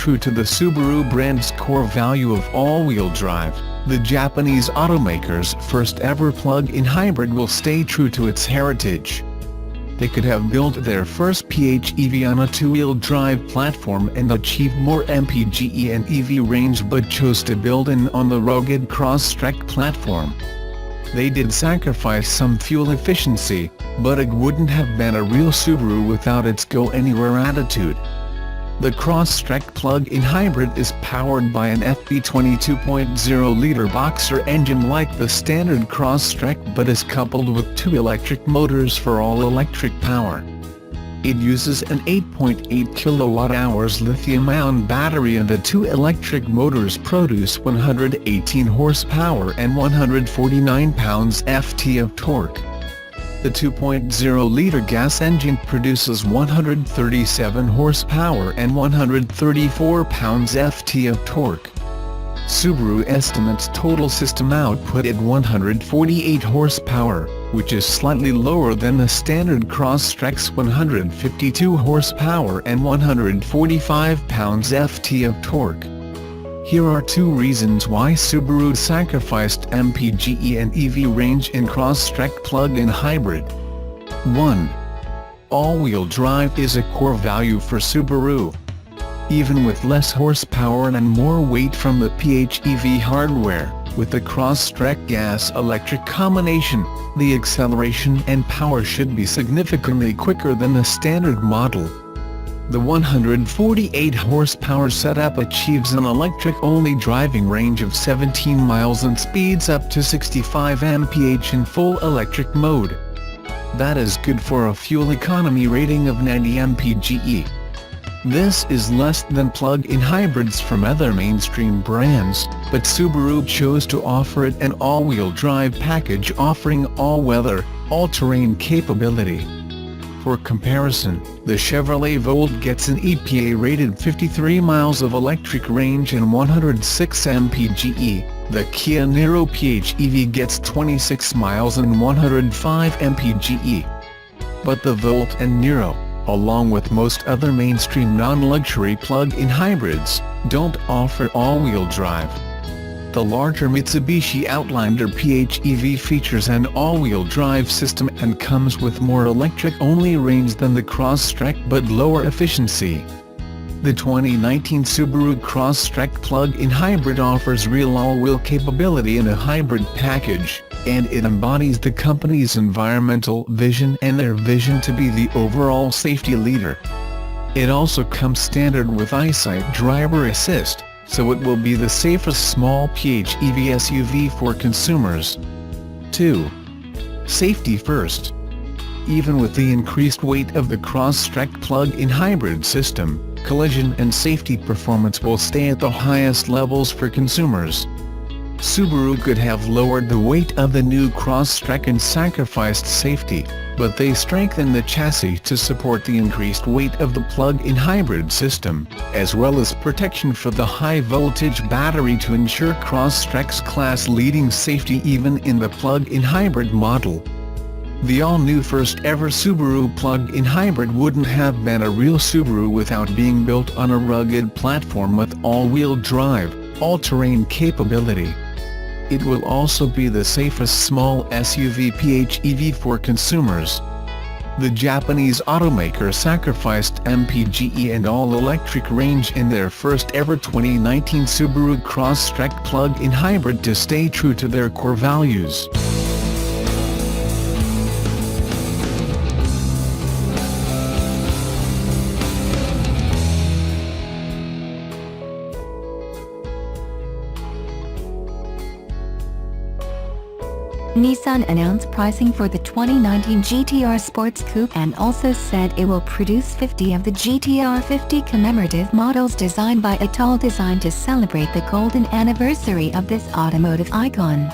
true to the Subaru brand's core value of all-wheel drive, the Japanese automaker's first-ever plug-in hybrid will stay true to its heritage. They could have built their first PHEV on a two-wheel drive platform and achieved more MPGe and EV range, but chose to build on the rugged Crosstrek platform. They did sacrifice some fuel efficiency, but it wouldn't have been a real Subaru without its go-anywhere attitude. The Crosstrek plug-in hybrid is powered by an FB 22.0-liter boxer engine like the standard Crosstrek, but is coupled with two electric motors for all-electric power. It uses an 8.8 kWh lithium-ion battery, and the two electric motors produce 118 horsepower and 149 pounds-ft of torque. The 2.0-liter gas engine produces 137 horsepower and 134 pounds-ft of torque. Subaru estimates total system output at 148 horsepower, which is slightly lower than the standard Crosstrek's 152 horsepower and 145 pounds-ft of torque. Here are two reasons why Subaru sacrificed MPGe and EV range in Crosstrek plug-in hybrid. 1. All-wheel drive is a core value for Subaru. Even with less horsepower and more weight from the PHEV hardware, with the Crosstrek gas-electric combination, the acceleration and power should be significantly quicker than the standard model. The 148 horsepower setup achieves an electric-only driving range of 17 miles and speeds up to 65 mph in full electric mode. That is good for a fuel economy rating of 90 mpge. This is less than plug-in hybrids from other mainstream brands, but Subaru chose to offer it an all-wheel drive package offering all-weather, all-terrain capability. For comparison, the Chevrolet Volt gets an EPA-rated 53 miles of electric range and 106 mpge, the Kia Niro PHEV gets 26 miles and 105 mpge. But the Volt and Niro, along with most other mainstream non-luxury plug-in hybrids, don't offer all-wheel drive. The larger Mitsubishi Outlander PHEV features an all-wheel drive system and comes with more electric-only range than the Crosstrek but lower efficiency. The 2019 Subaru Crosstrek plug-in hybrid offers real all-wheel capability in a hybrid package, and it embodies the company's environmental vision and their vision to be the overall safety leader. It also comes standard with EyeSight driver assist, so it will be the safest small PHEV SUV for consumers. 2. Safety first. Even with the increased weight of the Crosstrek plug-in hybrid system, collision and safety performance will stay at the highest levels for consumers. Subaru could have lowered the weight of the new Crosstrek and sacrificed safety, but they strengthened the chassis to support the increased weight of the plug-in hybrid system, as well as protection for the high-voltage battery to ensure Crosstrek's class-leading safety even in the plug-in hybrid model. The all-new first-ever Subaru plug-in hybrid wouldn't have been a real Subaru without being built on a rugged platform with all-wheel drive, all-terrain capability. It will also be the safest small SUV PHEV for consumers. The Japanese automaker sacrificed MPGe and all-electric range in their first-ever 2019 Subaru Crosstrek plug-in hybrid to stay true to their core values. Nissan announced pricing for the 2019 GT-R Sports Coupe and also said it will produce 50 of the GT-R 50 commemorative models designed by Ital, designed to celebrate the golden anniversary of this automotive icon.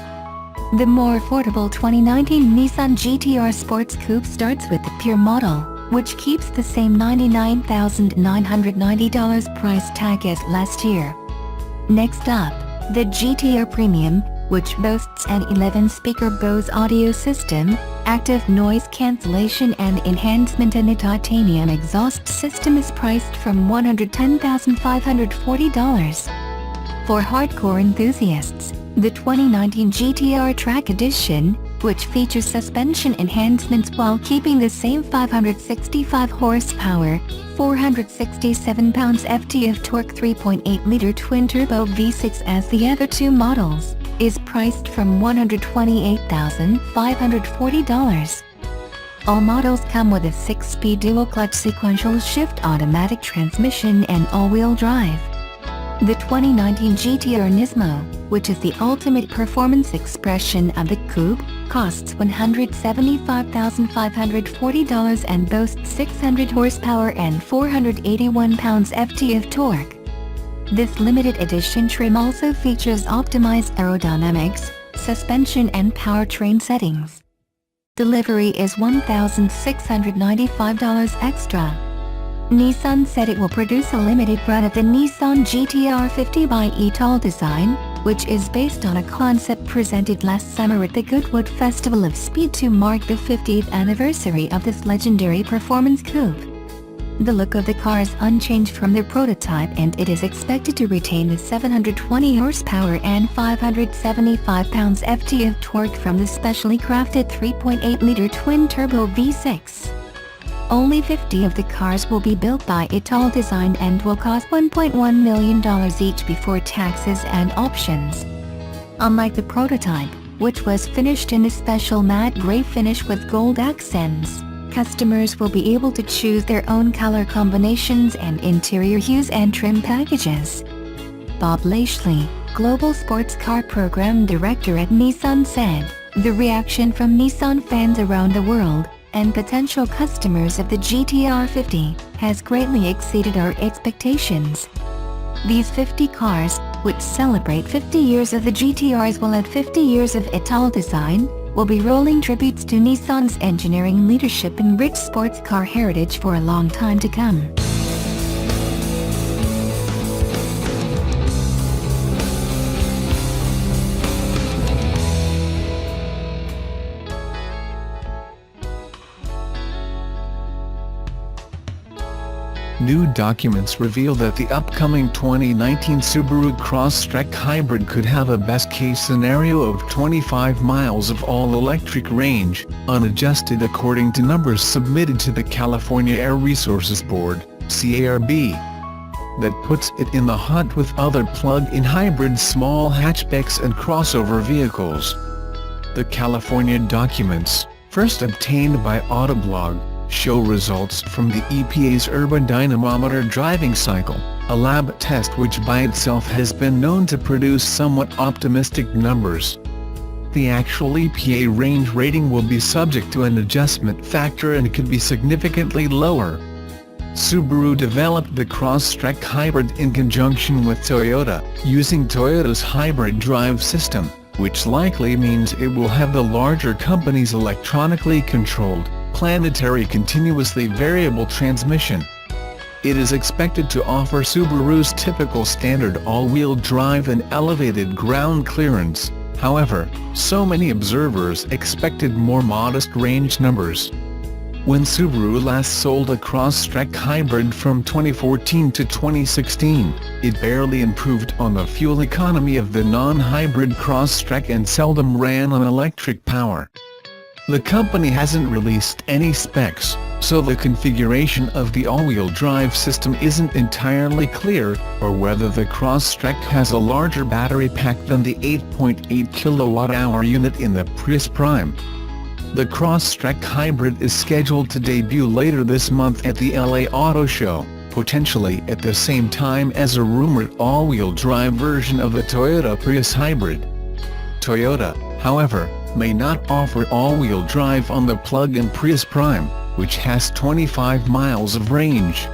The more affordable 2019 Nissan GT-R Sports Coupe starts with the Pure model, which keeps the same $99,990 price tag as last year. Next up, the GT-R Premium, which boasts an 11-speaker Bose audio system, active noise cancellation and enhancement, and a titanium exhaust system, is priced from $110,540. For hardcore enthusiasts, the 2019 GTR Track Edition, which features suspension enhancements while keeping the same 565 horsepower, 467 pounds-ft of torque 3.8-liter twin-turbo V6 as the other two models, is priced from $128,540. All models come with a 6-speed dual-clutch sequential shift automatic transmission and all-wheel drive. The 2019 GTR Nismo, which is the ultimate performance expression of the coupe, costs $175,540 and boasts 600 horsepower and 481 pounds-ft of torque. This limited edition trim also features optimized aerodynamics, suspension and powertrain settings. Delivery is $1,695 extra. Nissan said it will produce a limited run of the Nissan GTR 50 by Etal design, which is based on a concept presented last summer at the Goodwood Festival of Speed to mark the 50th anniversary of this legendary performance coupe. The look of the car is unchanged from their prototype, and it is expected to retain the 720 horsepower and 575 pounds-ft of torque from the specially crafted 3.8-liter twin-turbo V6. Only 50 of the cars will be built by Etal Design and will cost $1.1 million each before taxes and options. Unlike the prototype, which was finished in a special matte gray finish with gold accents, customers will be able to choose their own color combinations and interior hues and trim packages. Bob Lashley, Global Sports Car Program Director at Nissan, said, "The reaction from Nissan fans around the world, and potential customers of the GTR 50, has greatly exceeded our expectations. These 50 cars, which celebrate 50 years of the GTRs while at 50 years of Etal Design, will be rolling tributes to Nissan's engineering leadership and rich sports car heritage for a long time to come." New documents reveal that the upcoming 2019 Subaru Crosstrek Hybrid could have a best-case scenario of 25 miles of all-electric range, unadjusted according to numbers submitted to the California Air Resources Board, CARB. That puts it in the hunt with other plug-in hybrids, small hatchbacks and crossover vehicles. The California documents, first obtained by Autoblog, show results from the EPA's Urban Dynamometer driving cycle, a lab test which by itself has been known to produce somewhat optimistic numbers. The actual EPA range rating will be subject to an adjustment factor and could be significantly lower. Subaru developed the Crosstrek Hybrid in conjunction with Toyota, using Toyota's hybrid drive system, which likely means it will have the larger company's electronically controlled, planetary continuously variable transmission. It is expected to offer Subaru's typical standard all-wheel drive and elevated ground clearance. However, so many observers expected more modest range numbers. When Subaru last sold a Crosstrek Hybrid from 2014 to 2016, it barely improved on the fuel economy of the non-hybrid Crosstrek and seldom ran on electric power. The company hasn't released any specs, so the configuration of the all-wheel drive system isn't entirely clear, or whether the Crosstrek has a larger battery pack than the 8.8 kWh unit in the Prius Prime. The Crosstrek Hybrid is scheduled to debut later this month at the LA Auto Show, potentially at the same time as a rumored all-wheel drive version of the Toyota Prius Hybrid. Toyota, however, may not offer all-wheel drive on the plug-in Prius Prime, which has 25 miles of range.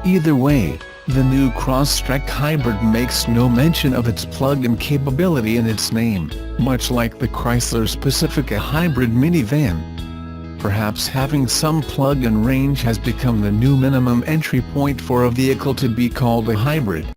Either way, the new Crosstrek Hybrid makes no mention of its plug-in capability in its name, much like the Chrysler's Pacifica hybrid minivan. Perhaps having some plug-in range has become the new minimum entry point for a vehicle to be called a hybrid.